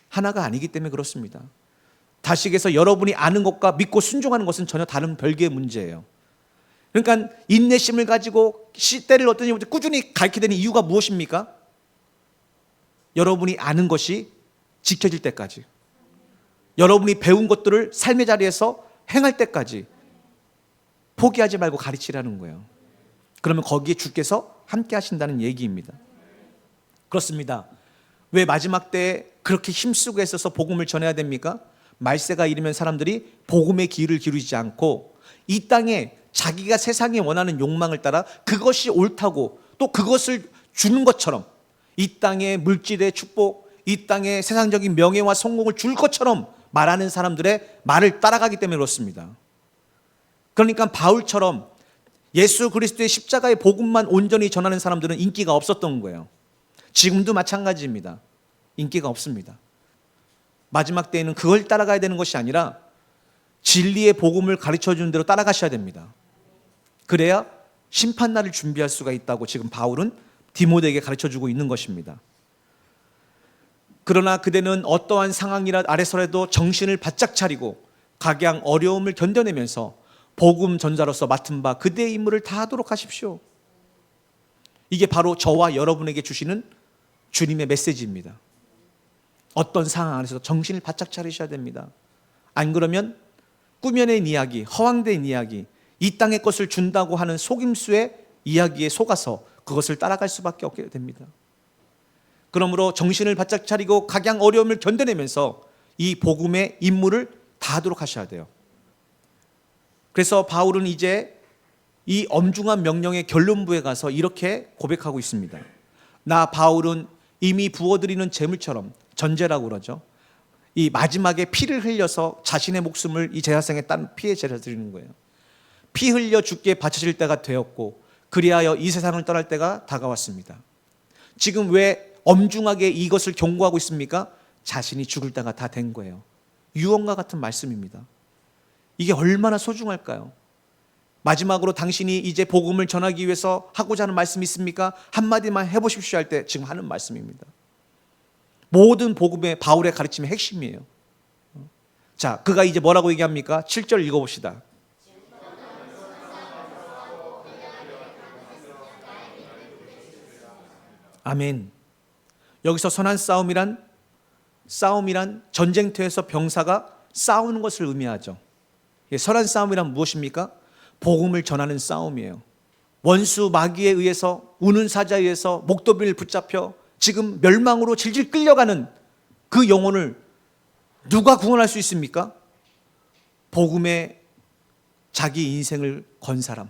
하나가 아니기 때문에 그렇습니다. 다시 얘기해서 여러분이 아는 것과 믿고 순종하는 것은 전혀 다른 별개의 문제예요. 그러니까 인내심을 가지고 때를 얻더니 꾸준히 가르치게 되는 이유가 무엇입니까? 여러분이 아는 것이 지켜질 때까지, 여러분이 배운 것들을 삶의 자리에서 행할 때까지 포기하지 말고 가르치라는 거예요. 그러면 거기에 주께서 함께 하신다는 얘기입니다. 그렇습니다. 왜 마지막 때에 그렇게 힘쓰고 애써서 복음을 전해야 됩니까? 말세가 이르면 사람들이 복음의 귀를 기울이지 않고 이 땅에 자기가 세상에 원하는 욕망을 따라 그것이 옳다고 또 그것을 주는 것처럼 이 땅의 물질의 축복, 이 땅의 세상적인 명예와 성공을 줄 것처럼 말하는 사람들의 말을 따라가기 때문에 그렇습니다. 그러니까 바울처럼 예수 그리스도의 십자가의 복음만 온전히 전하는 사람들은 인기가 없었던 거예요. 지금도 마찬가지입니다. 인기가 없습니다. 마지막 때에는 그걸 따라가야 되는 것이 아니라 진리의 복음을 가르쳐 주는 대로 따라가셔야 됩니다. 그래야 심판날을 준비할 수가 있다고 지금 바울은 디모데에게 가르쳐 주고 있는 것입니다. 그러나 그대는 어떠한 상황이라 아래서라도 정신을 바짝 차리고 각양 어려움을 견뎌내면서 복음 전자로서 맡은 바 그대의 임무를 다하도록 하십시오. 이게 바로 저와 여러분에게 주시는 주님의 메시지입니다. 어떤 상황 안에서도 정신을 바짝 차리셔야 됩니다. 안 그러면 꾸며낸 이야기, 허황된 이야기, 이 땅의 것을 준다고 하는 속임수의 이야기에 속아서 그것을 따라갈 수밖에 없게 됩니다. 그러므로 정신을 바짝 차리고 각양 어려움을 견뎌내면서 이 복음의 임무를 다하도록 하셔야 돼요. 그래서 바울은 이제 이 엄중한 명령의 결론부에 가서 이렇게 고백하고 있습니다. 나 바울은 이미 부어드리는 제물처럼, 전제라고 그러죠, 이 마지막에 피를 흘려서 자신의 목숨을 이 제사상에 딴 피에 제사 드리는 거예요. 피 흘려 죽게 바쳐질 때가 되었고 그리하여 이 세상을 떠날 때가 다가왔습니다. 지금 왜 엄중하게 이것을 경고하고 있습니까? 자신이 죽을 때가 다 된 거예요. 유언과 같은 말씀입니다. 이게 얼마나 소중할까요? 마지막으로 당신이 이제 복음을 전하기 위해서 하고자 하는 말씀이 있습니까? 한마디만 해보십시오 할 때 지금 하는 말씀입니다. 모든 복음의 바울의 가르침의 핵심이에요. 자, 그가 이제 뭐라고 얘기합니까? 7절 읽어봅시다. 아멘. 여기서 선한 싸움이란 전쟁터에서 병사가 싸우는 것을 의미하죠. 선한 싸움이란 무엇입니까? 복음을 전하는 싸움이에요. 원수 마귀에 의해서, 우는 사자에 의해서 목도비를 붙잡혀 지금 멸망으로 질질 끌려가는 그 영혼을 누가 구원할 수 있습니까? 복음에 자기 인생을 건 사람,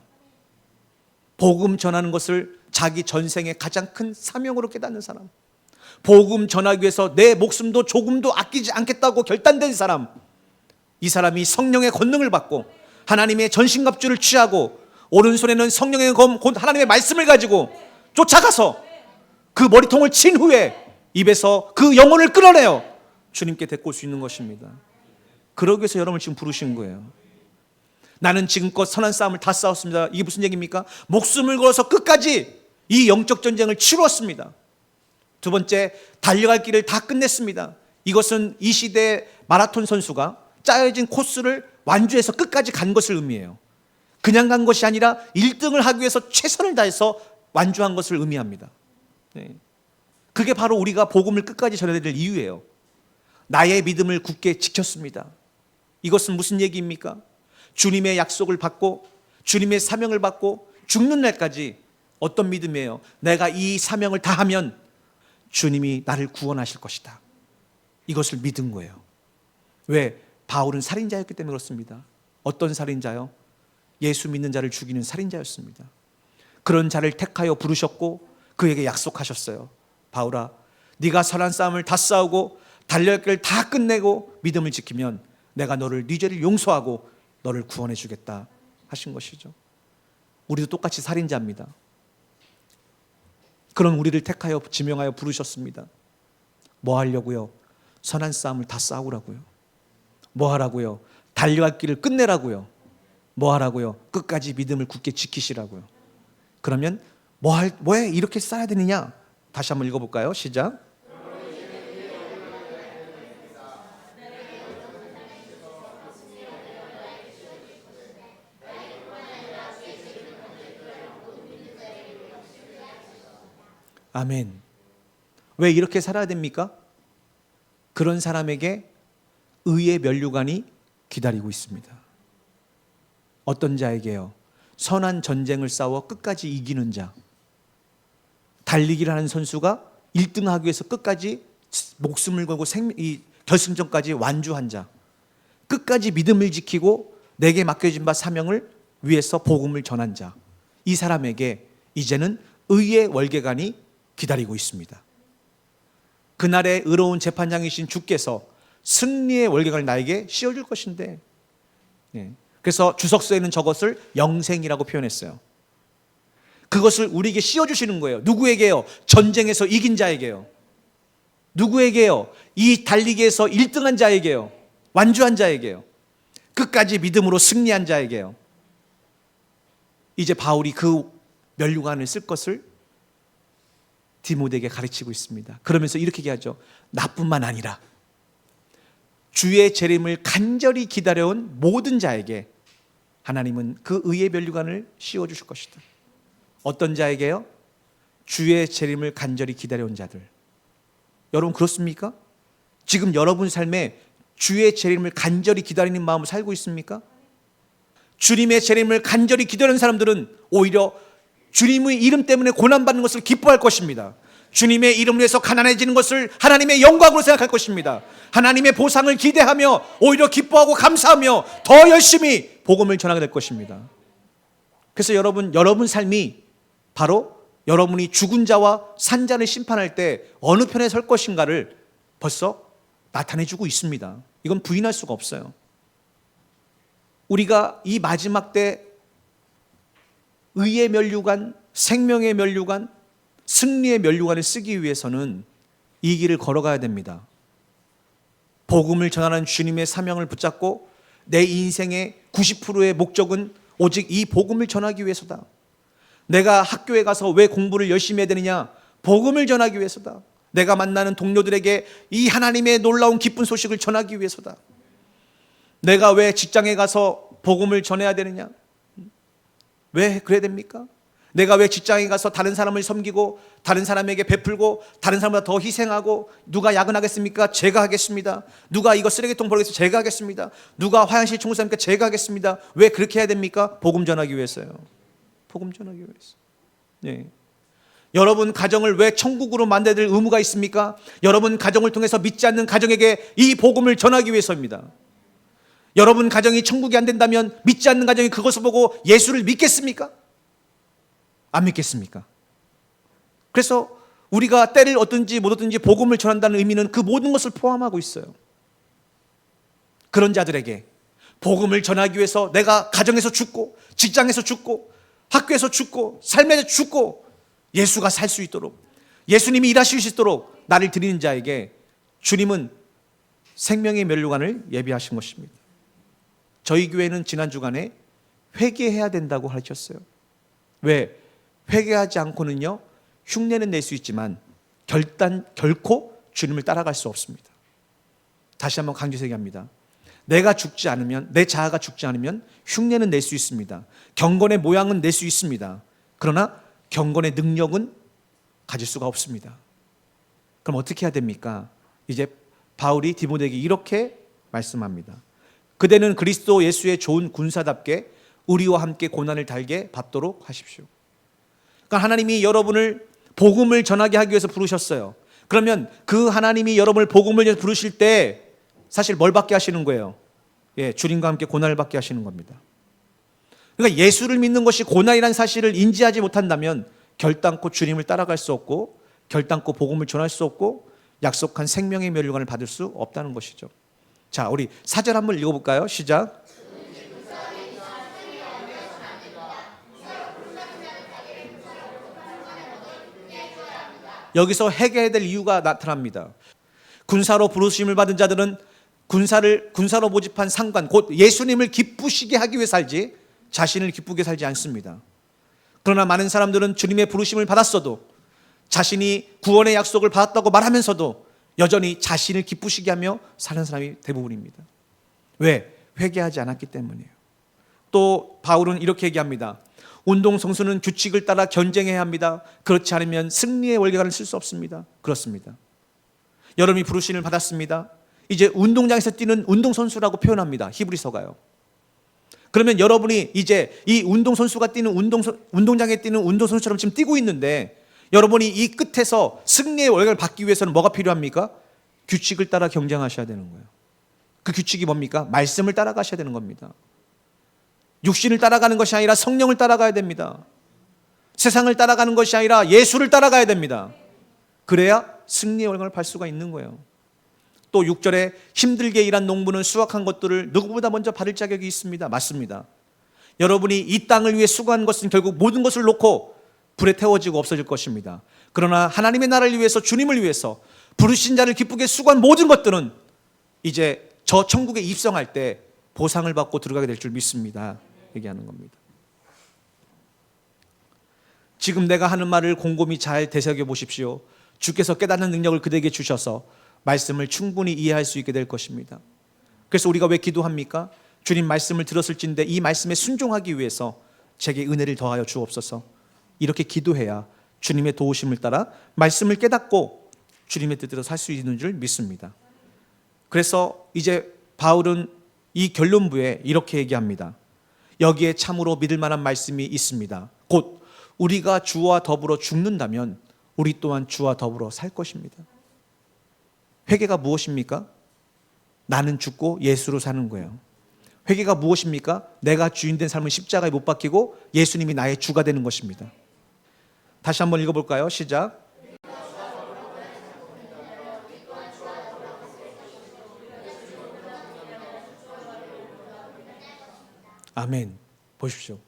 복음 전하는 것을 자기 전생의 가장 큰 사명으로 깨닫는 사람, 복음 전하기 위해서 내 목숨도 조금도 아끼지 않겠다고 결단된 사람, 이 사람이 성령의 권능을 받고 하나님의 전신갑주를 취하고 오른손에는 성령의 검, 곧 하나님의 말씀을 가지고 쫓아가서 그 머리통을 친 후에 입에서 그 영혼을 끌어내어 주님께 데리고 올 수 있는 것입니다. 그러기 위해서 여러분을 지금 부르신 거예요. 나는 지금껏 선한 싸움을 다 싸웠습니다. 이게 무슨 얘기입니까? 목숨을 걸어서 끝까지 이 영적 전쟁을 치루었습니다. 두 번째, 달려갈 길을 다 끝냈습니다. 이것은 이 시대의 마라톤 선수가 짜여진 코스를 완주해서 끝까지 간 것을 의미해요. 그냥 간 것이 아니라 1등을 하기 위해서 최선을 다해서 완주한 것을 의미합니다. 그게 바로 우리가 복음을 끝까지 전해야 될 이유예요. 나의 믿음을 굳게 지켰습니다. 이것은 무슨 얘기입니까? 주님의 약속을 받고 주님의 사명을 받고 죽는 날까지 어떤 믿음이에요? 내가 이 사명을 다하면 주님이 나를 구원하실 것이다. 이것을 믿은 거예요. 왜? 바울은 살인자였기 때문에 그렇습니다. 어떤 살인자요? 예수 믿는 자를 죽이는 살인자였습니다. 그런 자를 택하여 부르셨고 그에게 약속하셨어요. 바울아, 네가 선한 싸움을 다 싸우고 달려갈 길을 다 끝내고 믿음을 지키면 내가 너를 네 죄를 용서하고 너를 구원해 주겠다 하신 것이죠. 우리도 똑같이 살인자입니다. 그런 우리를 택하여 지명하여 부르셨습니다. 뭐 하려고요? 선한 싸움을 다 싸우라고요. 뭐 하라고요? 달려갈 길을 끝내라고요. 뭐 하라고요? 끝까지 믿음을 굳게 지키시라고요. 그러면 왜 이렇게 싸야 되느냐? 다시 한번 읽어볼까요? 시작. 아멘. 왜 이렇게 살아야 됩니까? 그런 사람에게 의의 면류관이 기다리고 있습니다. 어떤 자에게요? 선한 전쟁을 싸워 끝까지 이기는 자. 달리기를 하는 선수가 1등하기 위해서 끝까지 목숨을 걸고 이 결승전까지 완주한 자. 끝까지 믿음을 지키고 내게 맡겨진 바 사명을 위해서 복음을 전한 자. 이 사람에게 이제는 의의 월계관이 기다리고 있습니다. 그날의 의로운 재판장이신 주께서 승리의 월계관을 나에게 씌워줄 것인데, 그래서 주석서에는 저것을 영생이라고 표현했어요. 그것을 우리에게 씌워주시는 거예요. 누구에게요? 전쟁에서 이긴 자에게요. 누구에게요? 이 달리기에서 1등한 자에게요. 완주한 자에게요. 끝까지 믿음으로 승리한 자에게요. 이제 바울이 그 면류관을 쓸 것을 디모데에게 가르치고 있습니다. 그러면서 이렇게 얘기하죠. 나뿐만 아니라 주의 재림을 간절히 기다려온 모든 자에게 하나님은 그 의의 면류관을 씌워주실 것이다. 어떤 자에게요? 주의 재림을 간절히 기다려온 자들. 여러분 그렇습니까? 지금 여러분 삶에 주의 재림을 간절히 기다리는 마음으로 살고 있습니까? 주님의 재림을 간절히 기다리는 사람들은 오히려 주님의 이름 때문에 고난받는 것을 기뻐할 것입니다. 주님의 이름을 위해서 가난해지는 것을 하나님의 영광으로 생각할 것입니다. 하나님의 보상을 기대하며 오히려 기뻐하고 감사하며 더 열심히 복음을 전하게 될 것입니다. 그래서 여러분 삶이 바로 여러분이 죽은 자와 산 자를 심판할 때 어느 편에 설 것인가를 벌써 나타내주고 있습니다. 이건 부인할 수가 없어요. 우리가 이 마지막 때 의의 면류관, 생명의 면류관, 승리의 면류관을 쓰기 위해서는 이 길을 걸어가야 됩니다. 복음을 전하는 주님의 사명을 붙잡고 내 인생의 90%의 목적은 오직 이 복음을 전하기 위해서다. 내가 학교에 가서 왜 공부를 열심히 해야 되느냐? 복음을 전하기 위해서다. 내가 만나는 동료들에게 이 하나님의 놀라운 기쁜 소식을 전하기 위해서다. 내가 왜 직장에 가서 복음을 전해야 되느냐? 왜 그래야 됩니까? 내가 왜 직장에 가서 다른 사람을 섬기고 다른 사람에게 베풀고 다른 사람보다 더 희생하고 누가 야근하겠습니까? 제가 하겠습니다. 누가 이거 쓰레기통 버리겠습니까? 제가 하겠습니다. 누가 화장실 청소합니까? 제가 하겠습니다. 왜 그렇게 해야 됩니까? 복음 전하기 위해서요. 복음 전하기 위해서. 네. 여러분 가정을 왜 천국으로 만들어야 될 의무가 있습니까? 여러분 가정을 통해서 믿지 않는 가정에게 이 복음을 전하기 위해서입니다. 여러분 가정이 천국이 안 된다면 믿지 않는 가정이 그것을 보고 예수를 믿겠습니까? 안 믿겠습니까? 그래서 우리가 때를 얻든지 못 얻든지 복음을 전한다는 의미는 그 모든 것을 포함하고 있어요. 그런 자들에게 복음을 전하기 위해서 내가 가정에서 죽고 직장에서 죽고 학교에서 죽고 삶에서 죽고 예수가 살 수 있도록 예수님이 일하실 수 있도록 나를 드리는 자에게 주님은 생명의 면류관을 예비하신 것입니다. 저희 교회는 지난 주간에 회개해야 된다고 가르쳤어요. 왜? 회개하지 않고는요 흉내는 낼 수 있지만 결코 주님을 따라갈 수 없습니다. 다시 한번 강조해서 얘기합니다. 내가 죽지 않으면, 내 자아가 죽지 않으면 흉내는 낼 수 있습니다. 경건의 모양은 낼 수 있습니다. 그러나 경건의 능력은 가질 수가 없습니다. 그럼 어떻게 해야 됩니까? 이제 바울이 디모데에게 이렇게 말씀합니다. 그대는 그리스도 예수의 좋은 군사답게 우리와 함께 고난을 달게 받도록 하십시오. 그러니까 하나님이 여러분을 복음을 전하게 하기 위해서 부르셨어요. 그러면 그 하나님이 여러분을 복음을 위해서 부르실 때 사실 뭘 받게 하시는 거예요? 예, 주님과 함께 고난을 받게 하시는 겁니다. 그러니까 예수를 믿는 것이 고난이라는 사실을 인지하지 못한다면 결단코 주님을 따라갈 수 없고 결단코 복음을 전할 수 없고 약속한 생명의 면류관을 받을 수 없다는 것이죠. 자, 우리 4절 한번 읽어볼까요? 시작. 여기서 회개해야 될 이유가 나타납니다. 군사로 부르심을 받은 자들은 군사로 모집한 상관, 곧 예수님을 기쁘시게 하기 위해 살지 자신을 기쁘게 살지 않습니다. 그러나 많은 사람들은 주님의 부르심을 받았어도 자신이 구원의 약속을 받았다고 말하면서도 여전히 자신을 기쁘시게 하며 사는 사람이 대부분입니다. 왜? 회개하지 않았기 때문이에요. 또 바울은 이렇게 얘기합니다. 운동선수는 규칙을 따라 경쟁해야 합니다. 그렇지 않으면 승리의 월계관을 쓸 수 없습니다. 그렇습니다. 여러분이 부르심을 받았습니다. 이제 운동장에서 뛰는 운동선수라고 표현합니다. 히브리서가요. 그러면 여러분이 이제 이 운동선수가 뛰는 운동장에 뛰는 운동선수처럼 지금 뛰고 있는데 여러분이 이 끝에서 승리의 월계관을 받기 위해서는 뭐가 필요합니까? 규칙을 따라 경쟁하셔야 되는 거예요. 그 규칙이 뭡니까? 말씀을 따라가셔야 되는 겁니다. 육신을 따라가는 것이 아니라 성령을 따라가야 됩니다. 세상을 따라가는 것이 아니라 예수를 따라가야 됩니다. 그래야 승리의 월광을 발 수가 있는 거예요. 또 6절에 힘들게 일한 농부는 수확한 것들을 누구보다 먼저 받을 자격이 있습니다. 맞습니다. 여러분이 이 땅을 위해 수고한 것은 결국 모든 것을 놓고 불에 태워지고 없어질 것입니다. 그러나 하나님의 나라를 위해서 주님을 위해서 부르신 자를 기쁘게 수고한 모든 것들은 이제 저 천국에 입성할 때 보상을 받고 들어가게 될 줄 믿습니다. 얘기하는 겁니다. 지금 내가 하는 말을 곰곰이 잘 되새겨 보십시오. 주께서 깨닫는 능력을 그대에게 주셔서 말씀을 충분히 이해할 수 있게 될 것입니다. 그래서 우리가 왜 기도합니까? 주님 말씀을 들었을진데 이 말씀에 순종하기 위해서 제게 은혜를 더하여 주옵소서. 이렇게 기도해야 주님의 도우심을 따라 말씀을 깨닫고 주님의 뜻대로 살 수 있는 줄 믿습니다. 그래서 이제 바울은 이 결론부에 이렇게 얘기합니다. 여기에 참으로 믿을 만한 말씀이 있습니다. 곧 우리가 주와 더불어 죽는다면 우리 또한 주와 더불어 살 것입니다. 회개가 무엇입니까? 나는 죽고 예수로 사는 거예요. 회개가 무엇입니까? 내가 주인된 삶을 십자가에 못 박히고 예수님이 나의 주가 되는 것입니다. 다시 한번 읽어볼까요? 시작. 아멘. 보십시오.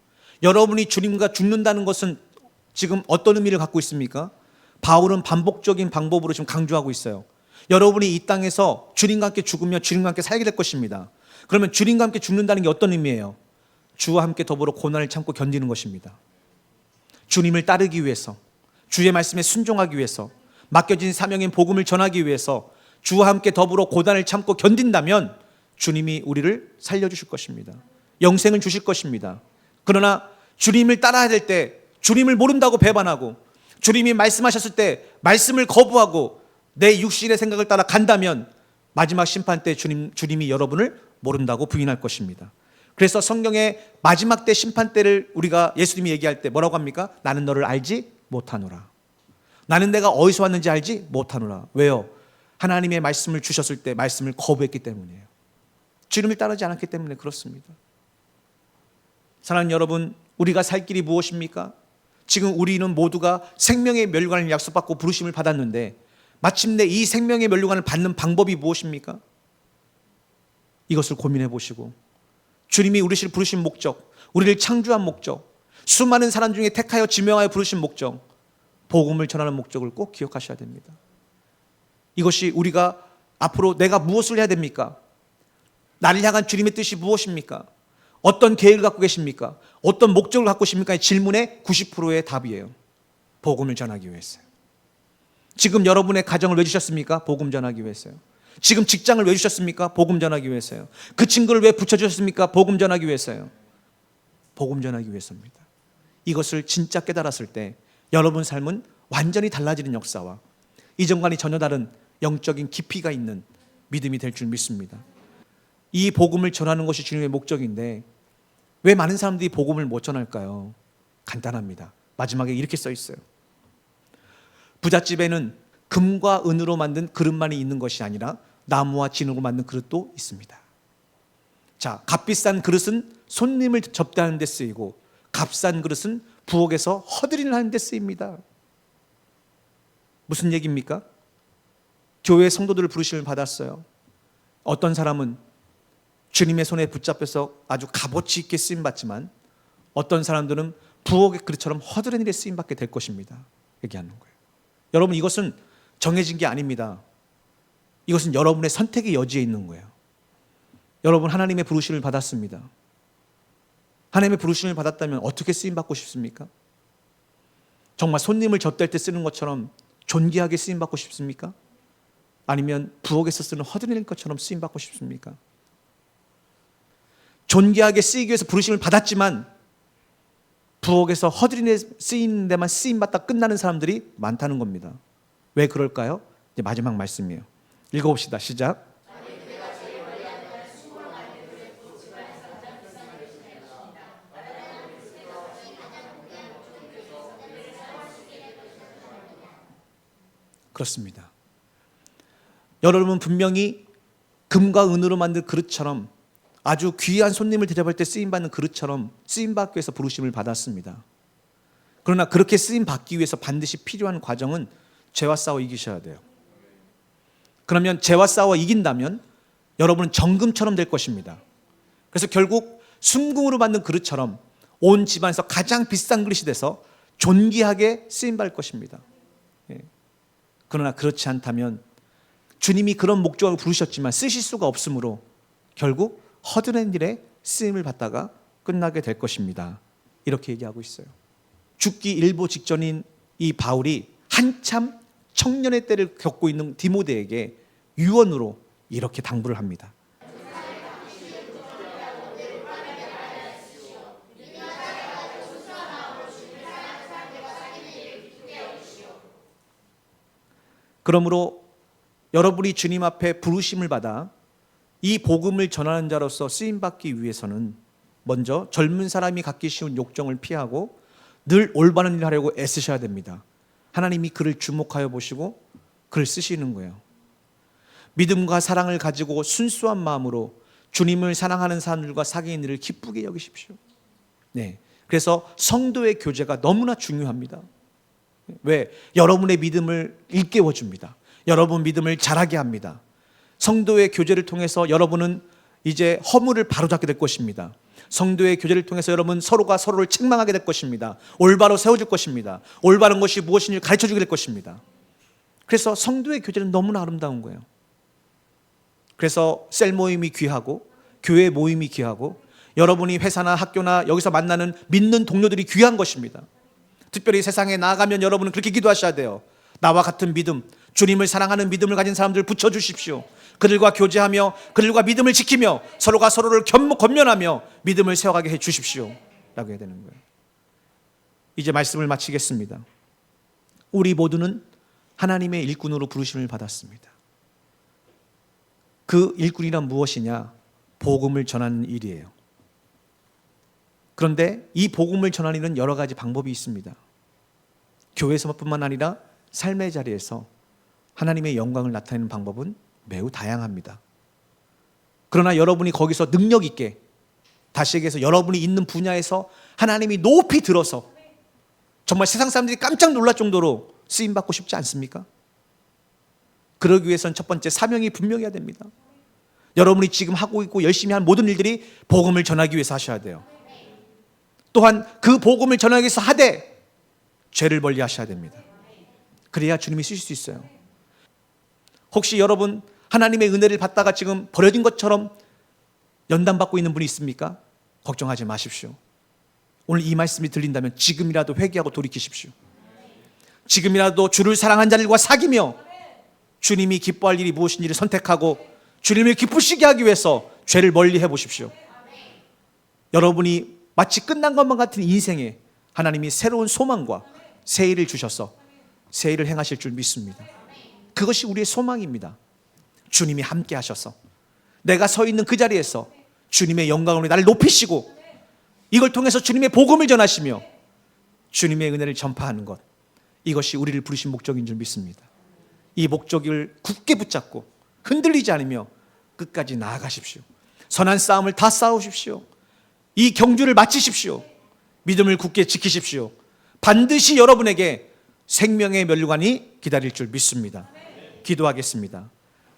여러분이 주님과 죽는다는 것은 지금 어떤 의미를 갖고 있습니까? 바울은 반복적인 방법으로 지금 강조하고 있어요. 여러분이 이 땅에서 주님과 함께 죽으며 주님과 함께 살게 될 것입니다. 그러면 주님과 함께 죽는다는 게 어떤 의미예요? 주와 함께 더불어 고난을 참고 견디는 것입니다. 주님을 따르기 위해서, 주의 말씀에 순종하기 위해서, 맡겨진 사명인 복음을 전하기 위해서 주와 함께 더불어 고난을 참고 견딘다면 주님이 우리를 살려주실 것입니다. 영생을 주실 것입니다. 그러나 주님을 따라야 될 때 주님을 모른다고 배반하고 주님이 말씀하셨을 때 말씀을 거부하고 내 육신의 생각을 따라 간다면 마지막 심판 때 주님이 여러분을 모른다고 부인할 것입니다. 그래서 성경의 마지막 때 심판 때를 우리가 예수님이 얘기할 때 뭐라고 합니까? 나는 너를 알지 못하노라. 나는 내가 어디서 왔는지 알지 못하노라. 왜요? 하나님의 말씀을 주셨을 때 말씀을 거부했기 때문이에요. 주님을 따르지 않았기 때문에 그렇습니다. 사랑하는 여러분, 우리가 살 길이 무엇입니까? 지금 우리는 모두가 생명의 멸류관을 약속받고 부르심을 받았는데 마침내 이 생명의 멸류관을 받는 방법이 무엇입니까? 이것을 고민해 보시고 주님이 우리를 부르신 목적, 우리를 창조한 목적, 수많은 사람 중에 택하여 지명하여 부르신 목적, 복음을 전하는 목적을 꼭 기억하셔야 됩니다. 이것이 우리가 앞으로 내가 무엇을 해야 됩니까? 나를 향한 주님의 뜻이 무엇입니까? 어떤 계획을 갖고 계십니까? 어떤 목적을 갖고 계십니까? 질문의 90%의 답이에요. 복음을 전하기 위해서요. 지금 여러분의 가정을 왜 주셨습니까? 복음 전하기 위해서요. 지금 직장을 왜 주셨습니까? 복음 전하기 위해서요. 그 친구를 왜 붙여주셨습니까? 복음 전하기 위해서요. 복음 전하기 위해서입니다. 이것을 진짜 깨달았을 때 여러분 삶은 완전히 달라지는 역사와 이전과는 전혀 다른 영적인 깊이가 있는 믿음이 될 줄 믿습니다. 이 복음을 전하는 것이 주님의 목적인데 왜 많은 사람들이 복음을 못 전할까요? 간단합니다. 마지막에 이렇게 써 있어요. 부잣집에는 금과 은으로 만든 그릇만이 있는 것이 아니라 나무와 진으로 만든 그릇도 있습니다. 자, 값비싼 그릇은 손님을 접대하는 데 쓰이고 값싼 그릇은 부엌에서 허드렛을 하는 데 쓰입니다. 무슨 얘기입니까? 교회 성도들을 부르심을 받았어요. 어떤 사람은 주님의 손에 붙잡혀서 아주 값어치 있게 쓰임받지만 어떤 사람들은 부엌의 그릇처럼 허드렛 일에 쓰임받게 될 것입니다. 얘기하는 거예요. 여러분, 이것은 정해진 게 아닙니다. 이것은 여러분의 선택의 여지에 있는 거예요. 여러분, 하나님의 부르심을 받았습니다. 하나님의 부르심을 받았다면 어떻게 쓰임받고 싶습니까? 정말 손님을 접대할 때 쓰는 것처럼 존귀하게 쓰임받고 싶습니까? 아니면 부엌에서 쓰는 허드렛일 것처럼 쓰임받고 싶습니까? 존귀하게 쓰이기 위해서 부르심을 받았지만 부엌에서 허드렛에 쓰이는 데만 쓰임받다 끝나는 사람들이 많다는 겁니다. 왜 그럴까요? 이제 마지막 말씀이에요. 읽어봅시다. 시작. 그렇습니다. 여러분 분명히 금과 은으로 만든 그릇처럼 아주 귀한 손님을 대접할 때 쓰임받는 그릇처럼 쓰임받기 위해서 부르심을 받았습니다. 그러나 그렇게 쓰임받기 위해서 반드시 필요한 과정은 죄와 싸워 이기셔야 돼요. 그러면 죄와 싸워 이긴다면 여러분은 정금처럼 될 것입니다. 그래서 결국 순금으로 만든 그릇처럼 온 집안에서 가장 비싼 그릇이 돼서 존귀하게 쓰임받을 것입니다. 그러나 그렇지 않다면 주님이 그런 목적으로 부르셨지만 쓰실 수가 없으므로 결국 허드렛 일에 쓰임을 받다가 끝나게 될 것입니다. 이렇게 얘기하고 있어요. 죽기 일보 직전인 이 바울이 한참 청년의 때를 겪고 있는 디모데에게 유언으로 이렇게 당부를 합니다. 그러므로 여러분이 주님 앞에 부르심을 받아 이 복음을 전하는 자로서 쓰임받기 위해서는 먼저 젊은 사람이 갖기 쉬운 욕정을 피하고 늘 올바른 일을 하려고 애쓰셔야 됩니다. 하나님이 그를 주목하여 보시고 그를 쓰시는 거예요. 믿음과 사랑을 가지고 순수한 마음으로 주님을 사랑하는 사람들과 사귀는 일을 기쁘게 여기십시오. 네, 그래서 성도의 교제가 너무나 중요합니다. 왜? 여러분의 믿음을 일깨워 줍니다. 여러분 믿음을 자라게 합니다. 성도의 교제를 통해서 여러분은 이제 허물을 바로잡게 될 것입니다. 성도의 교제를 통해서 여러분 서로가 서로를 책망하게 될 것입니다. 올바로 세워질 것입니다. 올바른 것이 무엇인지 가르쳐주게 될 것입니다. 그래서 성도의 교제는 너무나 아름다운 거예요. 그래서 셀 모임이 귀하고 교회 모임이 귀하고 여러분이 회사나 학교나 여기서 만나는 믿는 동료들이 귀한 것입니다. 특별히 세상에 나아가면 여러분은 그렇게 기도하셔야 돼요. 나와 같은 믿음, 주님을 사랑하는 믿음을 가진 사람들을 붙여주십시오. 그들과 교제하며 그들과 믿음을 지키며 서로가 서로를 권면하며 믿음을 세워가게 해주십시오 라고 해야 되는 거예요. 이제 말씀을 마치겠습니다. 우리 모두는 하나님의 일꾼으로 부르심을 받았습니다. 그 일꾼이란 무엇이냐? 복음을 전하는 일이에요. 그런데 이 복음을 전하는 일은 여러 가지 방법이 있습니다. 교회에서뿐만 아니라 삶의 자리에서 하나님의 영광을 나타내는 방법은 매우 다양합니다. 그러나 여러분이 거기서 능력 있게, 다시 얘기해서 여러분이 있는 분야에서 하나님이 높이 들어서 정말 세상 사람들이 깜짝 놀랄 정도로 쓰임받고 싶지 않습니까? 그러기 위해서는 첫 번째 사명이 분명해야 됩니다. 여러분이 지금 하고 있고 열심히 한 모든 일들이 복음을 전하기 위해서 하셔야 돼요. 또한 그 복음을 전하기 위해서 하되 죄를 멀리 하셔야 됩니다. 그래야 주님이 쓰실 수 있어요. 혹시 여러분 하나님의 은혜를 받다가 지금 버려진 것처럼 연단받고 있는 분이 있습니까? 걱정하지 마십시오. 오늘 이 말씀이 들린다면 지금이라도 회개하고 돌이키십시오. 지금이라도 주를 사랑한 자들과 사귀며 주님이 기뻐할 일이 무엇인지를 선택하고 주님을 기쁘시게 하기 위해서 죄를 멀리 해보십시오. 여러분이 마치 끝난 것만 같은 인생에 하나님이 새로운 소망과 새 일을 주셔서 새 일을 행하실 줄 믿습니다. 그것이 우리의 소망입니다. 주님이 함께 하셔서 내가 서 있는 그 자리에서 주님의 영광으로 나를 높이시고 이걸 통해서 주님의 복음을 전하시며 주님의 은혜를 전파하는 것, 이것이 우리를 부르신 목적인 줄 믿습니다. 이 목적을 굳게 붙잡고 흔들리지 않으며 끝까지 나아가십시오. 선한 싸움을 다 싸우십시오. 이 경주를 마치십시오. 믿음을 굳게 지키십시오. 반드시 여러분에게 생명의 면류관이 기다릴 줄 믿습니다. 기도하겠습니다.